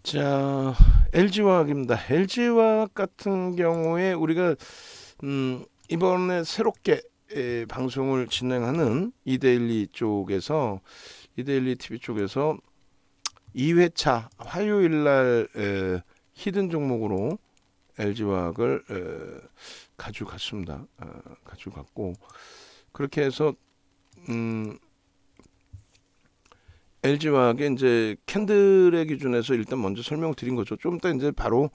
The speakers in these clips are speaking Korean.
자, LG화학입니다. LG화학 같은 경우에 우리가 이번에 새롭게 방송을 진행하는 이데일리 쪽에서 이데일리 TV 쪽에서 2회차 화요일 날 히든 종목으로 LG화학을 가져갔습니다. 가져갔고 그렇게 해서 LG화학의 이제 캔들의 기준에서 일단 먼저 설명을 드린 거죠. 좀 이따 이제 바로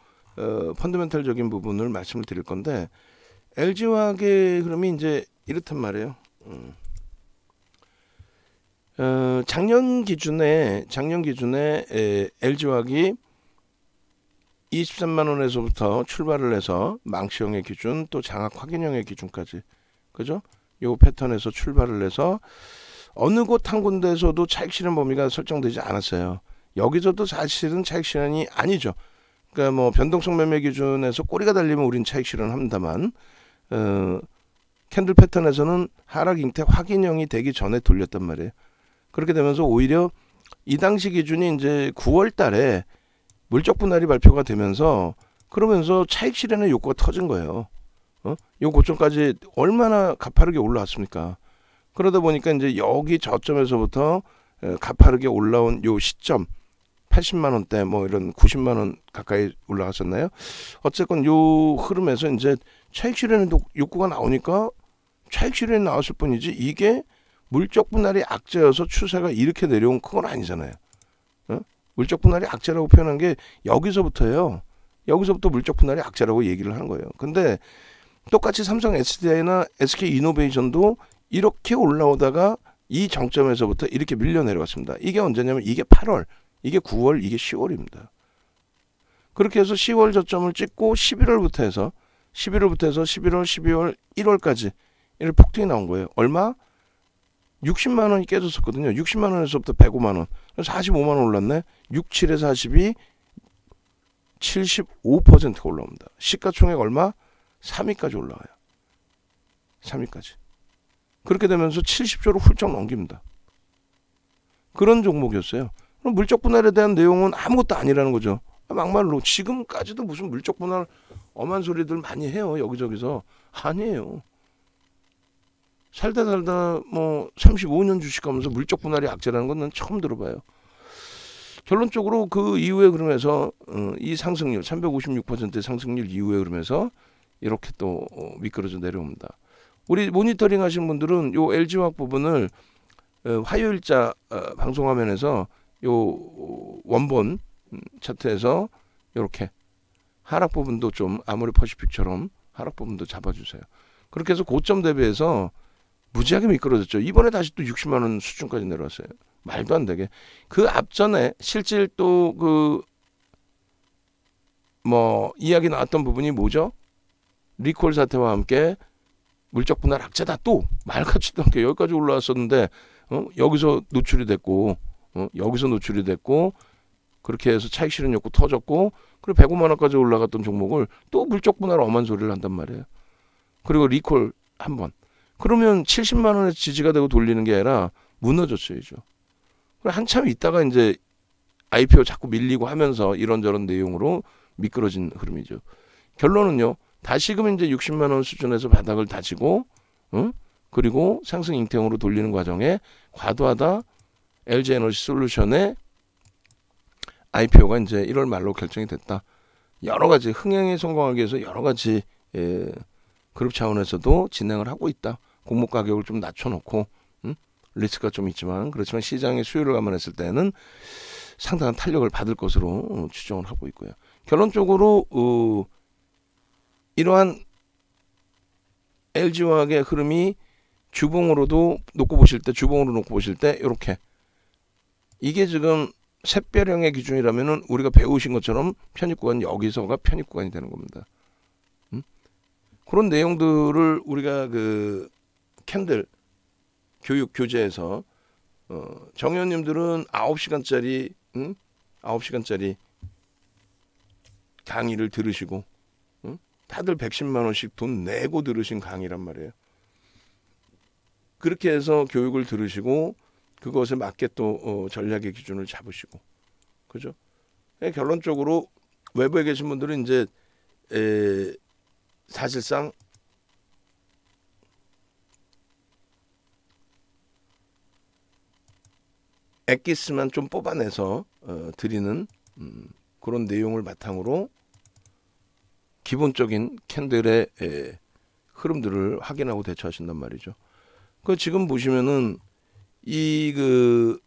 펀더멘탈적인 부분을 말씀을 드릴 건데 LG화학의 흐름이 이제 이렇단 말이에요. 작년 기준에 LG화학이 23만 원에서부터 출발을 해서 망치형의 기준 또 장악 확인형의 기준까지 그죠? 요 패턴에서 출발을 해서 어느 곳 한 군데에서도 차익 실현 범위가 설정되지 않았어요. 여기서도 사실은 차익 실현이 아니죠. 그러니까 뭐 변동성 매매 기준에서 꼬리가 달리면 우린 차익 실현합니다만 캔들 패턴에서는 하락 잉태 확인형이 되기 전에 돌렸단 말이에요. 그렇게 되면서 오히려 이 당시 기준이 이제 9월 달에 물적 분할이 발표가 되면서 그러면서 차익 실현의 욕구가 터진 거예요. 요 고점까지 얼마나 가파르게 올라왔습니까? 그러다 보니까 이제 여기 저점에서부터 가파르게 올라온 요 시점 80만 원대 뭐 이런 90만 원 가까이 올라갔었나요? 어쨌건 요 흐름에서 이제 차익 실현의 욕구가 나오니까 차익 실현이 나왔을 뿐이지 이게 물적 분할이 악재여서 추세가 이렇게 내려온 그건 아니잖아요. 물적 분할이 악재라고 표현한 게 여기서부터예요. 여기서부터 물적 분할이 악재라고 얘기를 하는 거예요. 근데 똑같이 삼성 SDI나 SK 이노베이션도 이렇게 올라오다가 이 정점에서부터 이렇게 밀려 내려왔습니다. 이게 언제냐면 이게 8월, 이게 9월, 이게 10월입니다. 그렇게 해서 10월 저점을 찍고 11월부터 해서 11월, 12월, 1월까지 이렇게 폭등이 나온 거예요. 얼마? 60만 원이 깨졌었거든요. 60만 원에서부터 105만 원. 45만 원 올랐네. 6, 7에 42, 75%가 올라옵니다. 시가총액 얼마? 3위까지 올라와요. 3위까지. 그렇게 되면서 70조를 훌쩍 넘깁니다. 그런 종목이었어요. 그럼 물적 분할에 대한 내용은 아무것도 아니라는 거죠. 막말로 지금까지도 무슨 물적 분할 엄한 소리들 많이 해요. 여기저기서. 아니에요. 살다 뭐 35년 주식하면서 물적 분할이 악재라는 건 난 처음 들어봐요. 결론적으로 그 이후에 그러면서 이 상승률 356%의 상승률 이후에 그러면서 이렇게 또 미끄러져 내려옵니다. 우리 모니터링 하시는 분들은 요 LG화학 부분을 화요일자 방송 화면에서 요 원본 차트에서 이렇게 하락 부분도 좀 아모레 퍼시픽처럼 하락 부분도 잡아주세요. 그렇게 해서 고점 대비해서 무지하게 미끄러졌죠. 이번에 다시 또 60만 원 수준까지 내려왔어요. 말도 안 되게. 그 앞전에 실질 또 그 뭐 이야기 나왔던 부분이 뭐죠? 리콜 사태와 함께 물적 분할 악재다 또 말같지도 않게 여기까지 올라왔었는데 여기서 노출이 됐고 여기서 노출이 됐고 그렇게 해서 차익 실현 욕구 터졌고 그리고 105만 원까지 올라갔던 종목을 또 물적 분할 엄한 소리를 한단 말이에요. 그리고 리콜 한 번. 그러면 70만 원에 지지가 되고 돌리는 게 아니라 무너졌어야죠. 한참 있다가 이제 IPO 자꾸 밀리고 하면서 이런저런 내용으로 미끄러진 흐름이죠. 결론은요. 다시금 이제 60만 원 수준에서 바닥을 다지고 그리고 상승 잉태형으로 돌리는 과정에 과도하다 LG에너지 솔루션의 IPO가 이제 1월 말로 결정이 됐다. 여러 가지 흥행에 성공하기 위해서 여러 가지 그룹 차원에서도 진행을 하고 있다. 공모 가격을 좀 낮춰놓고 리스크가 좀 있지만 그렇지만 시장의 수요를 감안했을 때는 상당한 탄력을 받을 것으로 추정을 하고 있고요. 결론적으로 이러한 LG화학의 흐름이 주봉으로 놓고 보실 때 이렇게 이게 지금 샛별형의 기준이라면은 우리가 배우신 것처럼 편입구간 여기서가 편입구간이 되는 겁니다. 그런 내용들을 우리가 그 캔들 교육 교재에서 정의원님들은 9시간짜리 9시간짜리 강의를 들으시고 다들 110만 원씩 돈 내고 들으신 강의란 말이에요. 그렇게 해서 교육을 들으시고 그것에 맞게 또 전략의 기준을 잡으시고 그죠? 결론적으로 외부에 계신 분들은 이제 사실상 엑기스만 좀 뽑아내서 드리는 그런 내용을 바탕으로 기본적인 캔들의 흐름들을 확인하고 대처하신단 말이죠. 그 지금 보시면은 이 그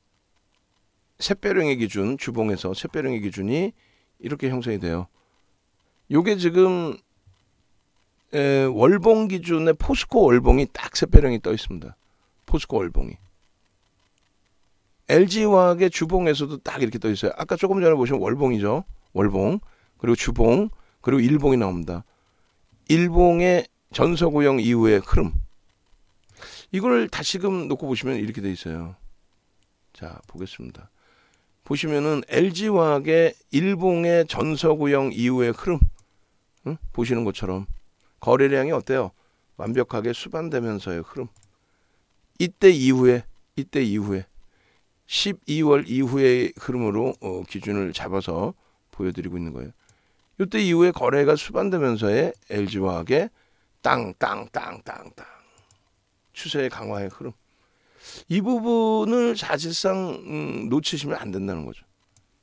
샛별형의 기준, 주봉에서 샛별형의 기준이 이렇게 형성이 돼요. 요게 지금 월봉 기준의 포스코 월봉이 딱 샛별형이 떠 있습니다. 포스코 월봉이. LG화학의 주봉에서도 딱 이렇게 떠 있어요. 아까 조금 전에 보시면 월봉이죠. 월봉, 그리고 주봉, 그리고 일봉이 나옵니다. 일봉의 전서구형 이후의 흐름. 이걸 다시금 놓고 보시면 이렇게 돼 있어요. 자, 보겠습니다. 보시면은 LG화학의 일봉의 전서구형 이후의 흐름, 보시는 것처럼 거래량이 어때요? 완벽하게 수반되면서의 흐름. 이때 이후에 12월 이후의 흐름으로 기준을 잡아서 보여드리고 있는 거예요. 이때 이후에 거래가 수반되면서의 LG화학의 땅땅땅땅땅 추세의 강화의 흐름. 이 부분을 사실상 놓치시면 안 된다는 거죠.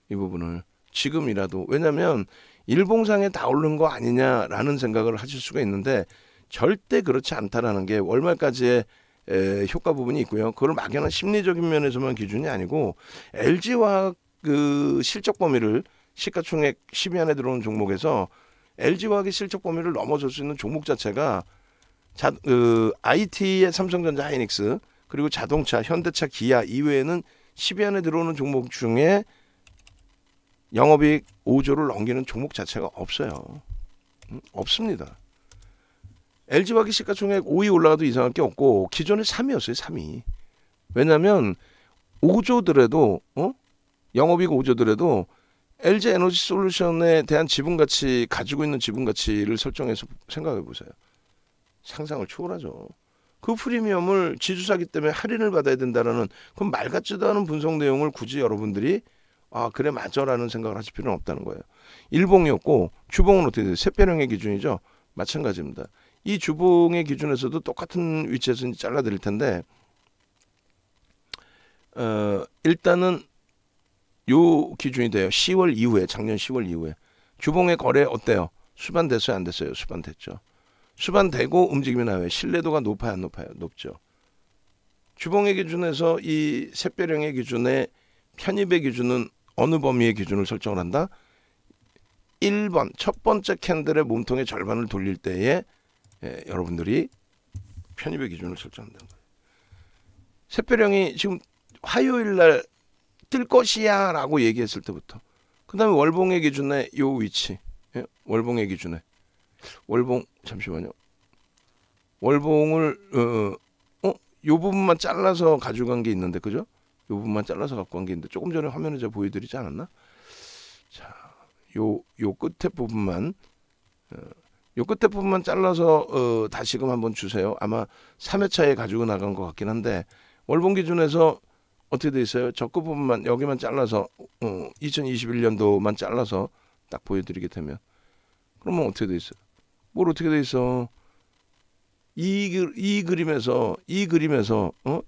이 부분을 지금이라도. 왜냐하면 일봉상에 다 오른 거 아니냐라는 생각을 하실 수가 있는데 절대 그렇지 않다라는 게 월말까지의 효과 부분이 있고요. 그걸 막연한 심리적인 면에서만 기준이 아니고 LG화학 그 실적 범위를 시가총액 10위 안에 들어오는 종목에서 LG화학의 실적 범위를 넘어설 수 있는 종목 자체가 IT의 삼성전자 하이닉스, 그리고 자동차 현대차 기아 이외에는 10위 안에 들어오는 종목 중에 영업이익 5조를 넘기는 종목 자체가 없어요. 없습니다. LG화학이 시가총액 5위 올라가도 이상할 게 없고 기존에 3위였어요. 3위. 왜냐하면 5조더라도 영업이익 5조더라도 LG에너지솔루션에 대한 지분가치, 가지고 있는 지분가치를 설정해서 생각해 보세요. 상상을 초월하죠. 그 프리미엄을 지주사기 때문에 할인을 받아야 된다라는 그럼 말 같지도 않은 분석 내용을 굳이 여러분들이 그래 맞아라는 생각을 하실 필요는 없다는 거예요. 일봉이었고 주봉은 어떻게 돼요? 샛별형의 기준이죠. 마찬가지입니다. 이 주봉의 기준에서도 똑같은 위치에서 잘라드릴 텐데 일단은 요 기준이 돼요. 10월 이후에, 작년 10월 이후에 주봉의 거래 어때요? 수반됐어요? 안 됐어요? 수반됐죠. 수반되고 움직임이 나와요. 신뢰도가 높아요? 안 높아요? 높죠. 주봉의 기준에서 이 샛별형의 기준의 편입의 기준은 어느 범위의 기준을 설정을 한다? 1번 첫 번째 캔들의 몸통의 절반을 돌릴 때에 여러분들이 편입의 기준을 설정한다는 거예요. 샛별형이 지금 화요일 날 뜰 것이야 라고 얘기했을 때부터 그 다음에 월봉의 기준의 요 위치, 월봉의 기준에 월봉 잠시만요. 월봉을 요 부분만 잘라서 가져간 게 있는데 그죠? 요 부분만 잘라서 갖고 간 게 있는데 조금 전에 화면에 제가 보여드리지 않았나? 자, 요 끝에 부분만 잘라서 다시금 한번 주세요. 아마 3회차에 가지고 나간 것 같긴 한데 월봉 기준에서 어떻게 돼 있어요? 저 끝 부분만 여기만 잘라서 2021년도만 잘라서 딱 보여드리게 되면 그러면 어떻게 돼 있어요? 뭘 어떻게 돼 있어? 이 그림에서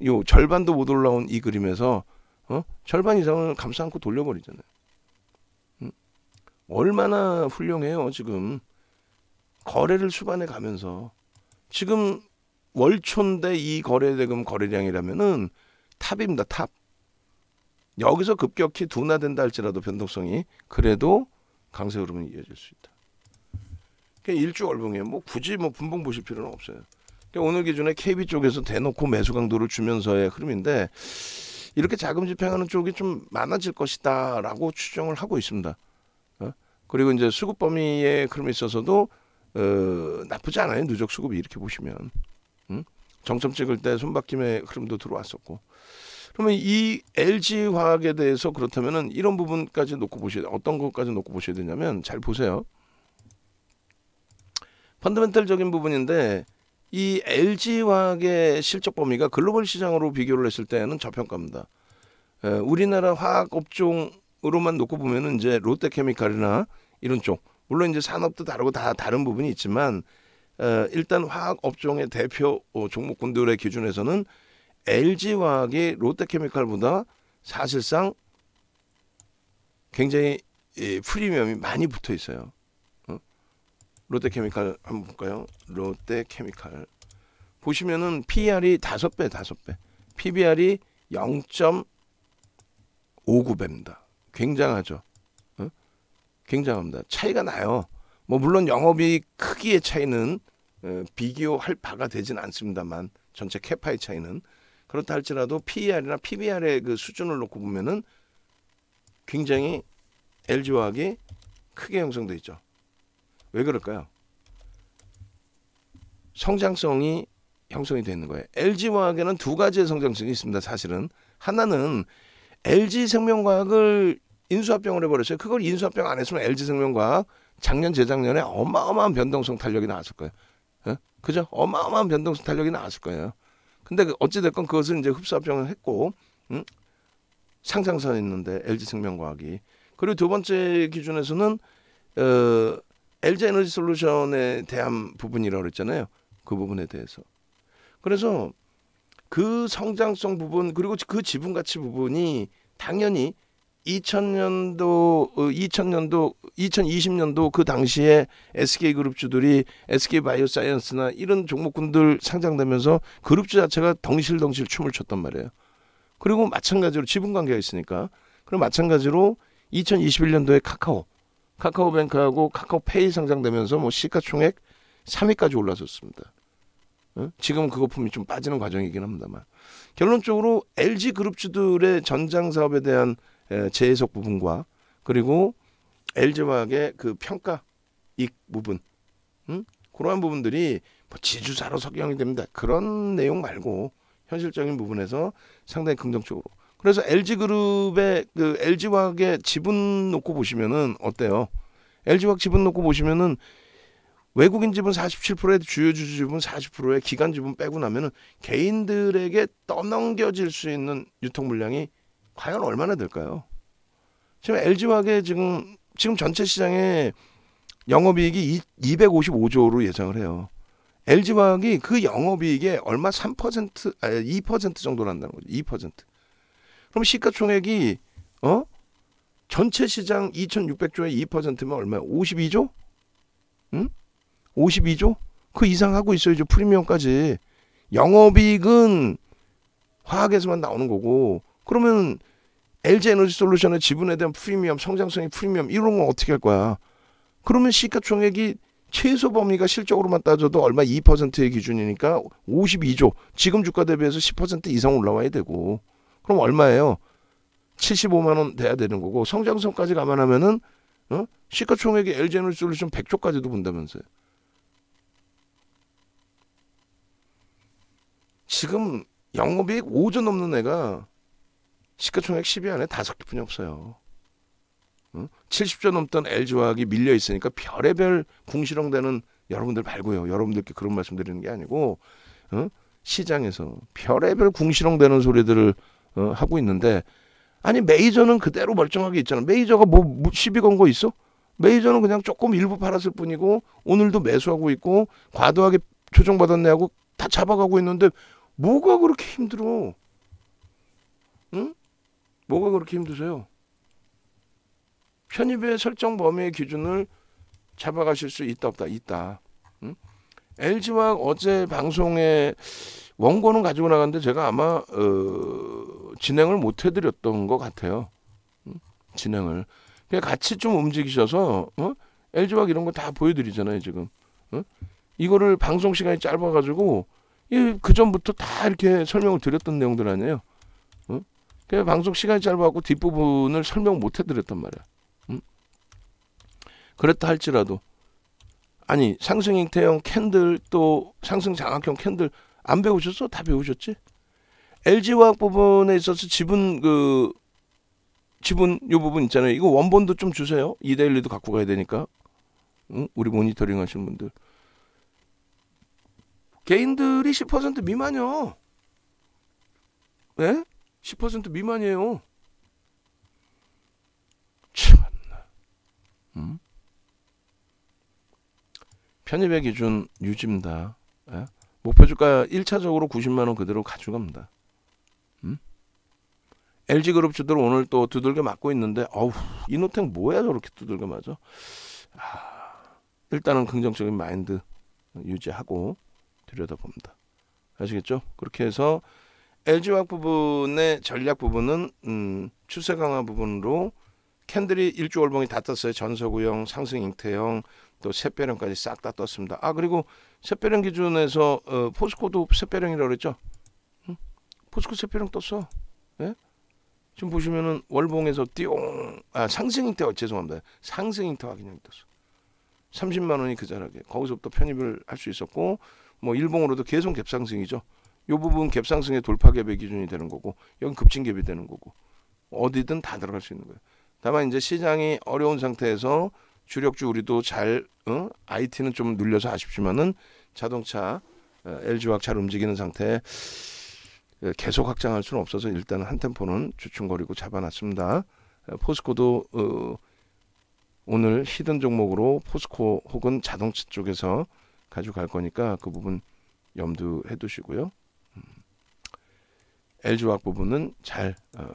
요 절반도 못 올라온 이 그림에서 절반 이상을 감싸 안고 돌려버리잖아요. 얼마나 훌륭해요. 지금 거래를 수반해 가면서 지금 월초인데 이 거래대금 거래량이라면은 탑입니다. 탑. 여기서 급격히 둔화된다 할지라도 변동성이 그래도 강세 흐름이 이어질 수 있다. 그러니까 일주 월봉이에요. 뭐 굳이 분봉 보실 필요는 없어요. 그러니까 오늘 기준에 KB 쪽에서 대놓고 매수 강도를 주면서의 흐름인데 이렇게 자금 집행하는 쪽이 좀 많아질 것이다라고 추정을 하고 있습니다. 그리고 이제 수급 범위의 흐름에 있어서도 나쁘지 않아요. 누적 수급이 이렇게 보시면 정점 찍을 때 손바뀜의 흐름도 들어왔었고. 그러면 이 LG화학에 대해서 그렇다면은 이런 부분까지 놓고 보셔야 돼요. 어떤 것까지 놓고 보셔야 되냐면 잘 보세요. 펀더멘털적인 부분인데 이 LG화학의 실적 범위가 글로벌 시장으로 비교를 했을 때는 저평가입니다. 우리나라 화학업종의 화학으로만 놓고 보면은 이제 롯데케미칼이나 이런 쪽, 물론 이제 산업도 다르고 다 다른 부분이 있지만 일단 화학 업종의 대표 종목군들의 기준에서는 LG화학이 롯데케미칼보다 사실상 굉장히 프리미엄이 많이 붙어 있어요. 롯데케미칼 한번 볼까요? 롯데케미칼 보시면은 PER이 5배, PBR이 0.59배입니다. 굉장하죠. 굉장합니다. 차이가 나요. 뭐 물론 영업이익 크기의 차이는 비교할 바가 되진 않습니다만 전체 캐파의 차이는 그렇다 할지라도 PER이나 PBR의 그 수준을 놓고 보면은 굉장히 LG화학이 크게 형성돼 있죠. 왜 그럴까요? 성장성이 형성이 되어 있는 거예요. LG화학에는 두 가지의 성장성이 있습니다. 사실은 하나는 LG생명과학을 인수합병을 해버렸어요. 그걸 인수합병 안 했으면 LG생명과학 작년 재작년에 어마어마한 변동성 탄력이 나왔을 거예요. 그죠? 어마어마한 변동성 탄력이 나왔을 거예요. 근데 어찌됐건 그것을 이제 흡수합병을 했고 상장선에 있는데 LG생명과학이. 그리고 두 번째 기준에서는 LG에너지솔루션에 대한 부분이라고 그랬잖아요. 그 부분에 대해서. 그래서 그 성장성 부분 그리고 그 지분가치 부분이 당연히 2020년도 그 당시에 SK그룹주들이 SK바이오사이언스나 이런 종목군들 상장되면서 그룹주 자체가 덩실덩실 춤을 췄단 말이에요. 그리고 마찬가지로 지분관계가 있으니까. 그리고 마찬가지로 2021년도에 카카오뱅크하고 카카오페이 상장되면서 뭐 시가총액 3위까지 올라섰습니다. 지금 그 거품이 좀 빠지는 과정이긴 합니다만 결론적으로 LG그룹주들의 전장 사업에 대한 재해석 부분과 그리고 LG화학의 그 평가 이익 부분 그러한 부분들이 뭐 지주사로 석양이 됩니다. 그런 내용 말고 현실적인 부분에서 상당히 긍정적으로. 그래서 LG그룹의 그 LG화학의 지분 놓고 보시면은 어때요? LG화학 지분 놓고 보시면은 외국인 지분 47%에 주요 주주 지분 40%에 기관 지분 빼고 나면은 개인들에게 떠넘겨질 수 있는 유통 물량이 과연 얼마나 될까요? 지금 LG화학의 지금 전체 시장의 영업이익이 255조로 예상을 해요. LG화학이 그 영업이익에 얼마 2% 정도 난다는 거죠. 2%. 그럼 시가총액이 전체 시장 2,600조에 2%면 얼마야? 52조? 응? 52조? 그 이상 하고 있어야죠. 프리미엄까지. 영업이익은 화학에서만 나오는 거고 그러면 LG에너지솔루션의 지분에 대한 프리미엄, 성장성의 프리미엄 이런 건 어떻게 할 거야? 그러면 시가총액이 최소 범위가 실적으로만 따져도 얼마 2%의 기준이니까 52조. 지금 주가 대비해서 10% 이상 올라와야 되고 그럼 얼마예요? 75만 원 돼야 되는 거고 성장성까지 감안하면은 시가총액이 LG에너지솔루션 100조까지도 본다면서요. 지금 영업이익 5조 넘는 애가 시가총액 10위 안에 5개뿐이 없어요. 70조 넘던 LG화학이 밀려 있으니까 별의별 궁시렁대는 여러분들 말고요. 여러분들께 그런 말씀 드리는 게 아니고 시장에서 별의별 궁시렁대는 소리들을 하고 있는데 아니 메이저는 그대로 멀쩡하게 있잖아. 메이저가 뭐 시비 건 거 있어? 메이저는 그냥 조금 일부 팔았을 뿐이고 오늘도 매수하고 있고 과도하게 조정받았네 하고 다 잡아가고 있는데 뭐가 그렇게 힘들어? 응? 뭐가 그렇게 힘드세요? 편입의 설정 범위의 기준을 잡아가실 수 있다 없다? 있다. 응? LG화학 어제 방송에 원고는 가지고 나갔는데 제가 아마 진행을 못 해드렸던 것 같아요. 진행을. 그냥 같이 좀 움직이셔서 LG화학 이런 거 다 보여드리잖아요 지금. 이거를 방송 시간이 짧아가지고 그 전부터 다 이렇게 설명을 드렸던 내용들 아니에요. 그냥 방송 시간이 짧아갖고 뒷부분을 설명 못 해드렸단 말이야. 그랬다 할지라도 아니 상승 잉태형 캔들 또 상승 장악형 캔들 안 배우셨어? 다 배우셨지? LG화학 부분에 있어서 지분 요 부분 있잖아요. 이거 원본도 좀 주세요. 2대1도 갖고 가야 되니까. 우리 모니터링 하시는 분들. 개인들이 10% 미만이요. 네? 10% 미만이에요. 편입의 기준 유지입니다. 예? 목표주가 1차적으로 90만 원 그대로 가져갑니다. LG그룹주들 오늘 또 두들겨 맞고 있는데 어우 이노텍 뭐야 저렇게 두들겨 맞아. 일단은 긍정적인 마인드 유지하고 들여다봅니다. 아시겠죠? 그렇게 해서 LG화학 부분의 전략 부분은 추세 강화 부분으로 캔들이 일주 월봉이 다 떴어요. 전서구형, 상승 잉태형, 또 샛별형까지 싹 다 떴습니다. 그리고 샛별형 기준에서 포스코도 샛별형이라고 그랬죠? 포스코 샛별형 떴어. 예? 지금 보시면은 월봉에서 띠용 상승 잉태 죄송합니다. 상승 잉태 확인형이 떴어. 30만 원이 그 자락에 거기서부터 편입을 할 수 있었고 뭐 일봉으로도 계속 갭상승이죠. 이 부분 갭상승의 돌파갭의 기준이 되는 거고 여기 급진갭이 되는 거고 어디든 다 들어갈 수 있는 거예요. 다만 이제 시장이 어려운 상태에서 주력주 우리도 잘 IT는 좀 눌려서 아쉽지만은 자동차 LG화학 잘 움직이는 상태에 계속 확장할 수는 없어서 일단 한 템포는 주춤거리고 잡아놨습니다. 포스코도 오늘 히든 종목으로 포스코 혹은 자동차 쪽에서 가져갈 거니까 그 부분 염두해 두시고요. LG화학 부분은 잘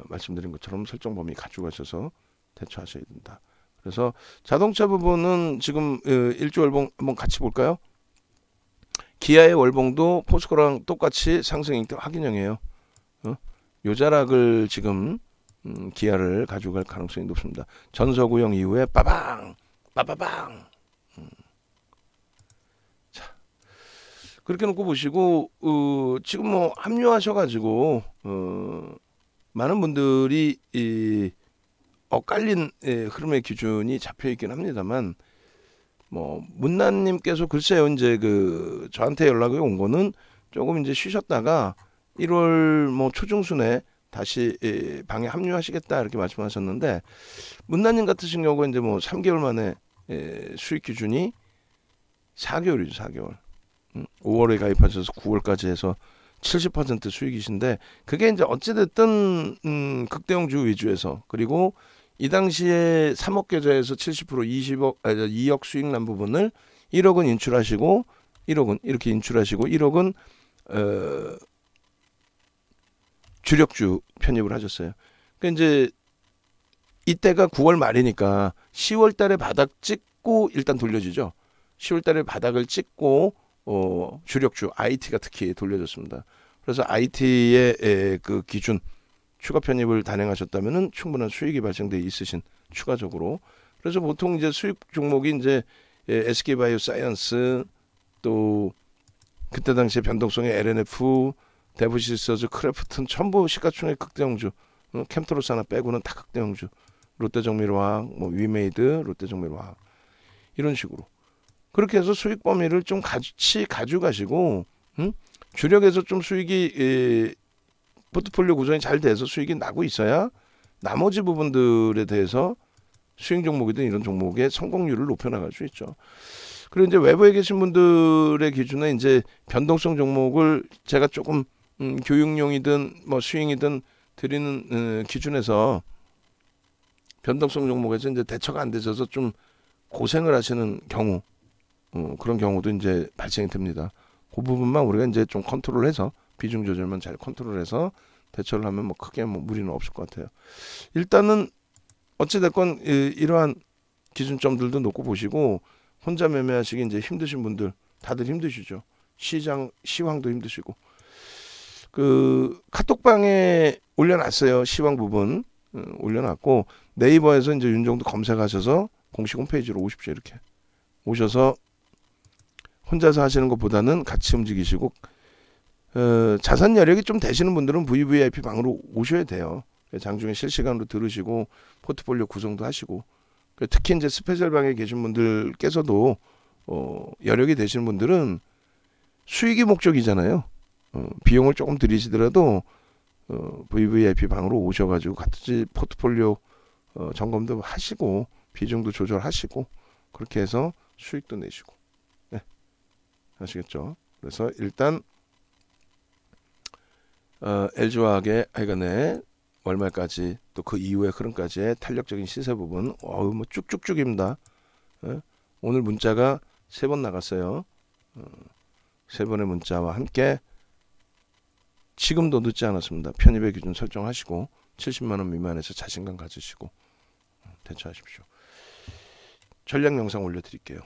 말씀드린 것처럼 설정 범위 가져가셔서 대처하셔야 된다. 그래서 자동차 부분은 지금 일주 월봉 한번 같이 볼까요? 기아의 월봉도 포스코랑 똑같이 상승 잉태 확인형이에요. 요 자락을 지금 기아를 가져갈 가능성이 높습니다. 전서구형 이후에 빠방 빠바방. 자 그렇게 놓고 보시고 지금 뭐 합류하셔가지고 많은 분들이 엇갈린 흐름의 기준이 잡혀 있긴 합니다만 뭐 문난님께서 글쎄요 이제 그 저한테 연락이 온 거는 조금 이제 쉬셨다가 1월 뭐 초중순에 다시 방에 합류하시겠다 이렇게 말씀하셨는데 문난님 같으신 경우가 이제 뭐 3개월 만에 수익 기준이 4개월이죠 4개월. 5월에 가입하셔서 9월까지 해서 70% 수익이신데 그게 이제 어찌됐든 극대형주 위주에서 그리고 이 당시에 3억 계좌에서 70% 2억 수익 난 부분을 1억은 인출하시고 1억은 이렇게 인출하시고 1억은 주력주 편입을 하셨어요. 그러니까 이제 이때가 9월 말이니까 10월 달에 바닥 찍고 일단 돌려지죠. 10월 달에 바닥을 찍고 주력주 IT가 특히 돌려졌습니다. 그래서 IT의 그 기준 추가 편입을 단행하셨다면은 충분한 수익이 발생돼 있으신 추가적으로. 그래서 보통 이제 수익 종목이 이제 SK바이오사이언스 또 그때 당시에 변동성의 LNF, 데브시스터즈, 크래프튼 전부 시가총액 극대형주. 캠토로스 하나 빼고는 다 극대형주. 롯데정밀화학, 뭐 위메이드, 롯데정밀화학 이런 식으로. 그렇게 해서 수익 범위를 좀 같이 가져가시고 주력에서 좀 수익이 포트폴리오 구성이 잘 돼서 수익이 나고 있어야 나머지 부분들에 대해서 수익 종목이든 이런 종목의 성공률을 높여나갈 수 있죠. 그리고 이제 외부에 계신 분들의 기준에 이제 변동성 종목을 제가 조금 교육용이든 뭐 수익이든 드리는 기준에서 변동성 종목에서 이제 대처가 안 되셔서 좀 고생을 하시는 경우 그런 경우도 이제 발생이 됩니다. 그 부분만 우리가 이제 좀 컨트롤해서 비중 조절만 잘 컨트롤해서 대처를 하면 뭐 크게 뭐 무리는 없을 것 같아요. 일단은 어찌됐건 이러한 기준점들도 놓고 보시고 혼자 매매하시기 이제 힘드신 분들 다들 힘드시죠. 시황도 힘드시고 그 카톡방에 올려놨어요. 시황 부분 올려놨고 네이버에서 이제 윤정도 검색하셔서 공식 홈페이지로 오십시오. 이렇게 오셔서 혼자서 하시는 것보다는 같이 움직이시고 자산 여력이 좀 되시는 분들은 VVIP 방으로 오셔야 돼요. 장중에 실시간으로 들으시고 포트폴리오 구성도 하시고 특히 이제 스페셜 방에 계신 분들께서도 여력이 되시는 분들은 수익이 목적이잖아요. 비용을 조금 들이시더라도 VVIP 방으로 오셔가지고 같이 포트폴리오 점검도 하시고 비중도 조절하시고 그렇게 해서 수익도 내시고 네. 아시겠죠? 그래서 일단 LG화학의 하여간에 월말까지 또 그 이후의 흐름까지의 탄력적인 시세 부분 뭐 쭉쭉쭉입니다. 예? 오늘 문자가 3번 나갔어요. 3번의 문자와 함께 지금도 늦지 않았습니다. 편입의 기준 설정하시고 70만 원 미만에서 자신감 가지시고 대처하십시오. 전략 영상 올려드릴게요.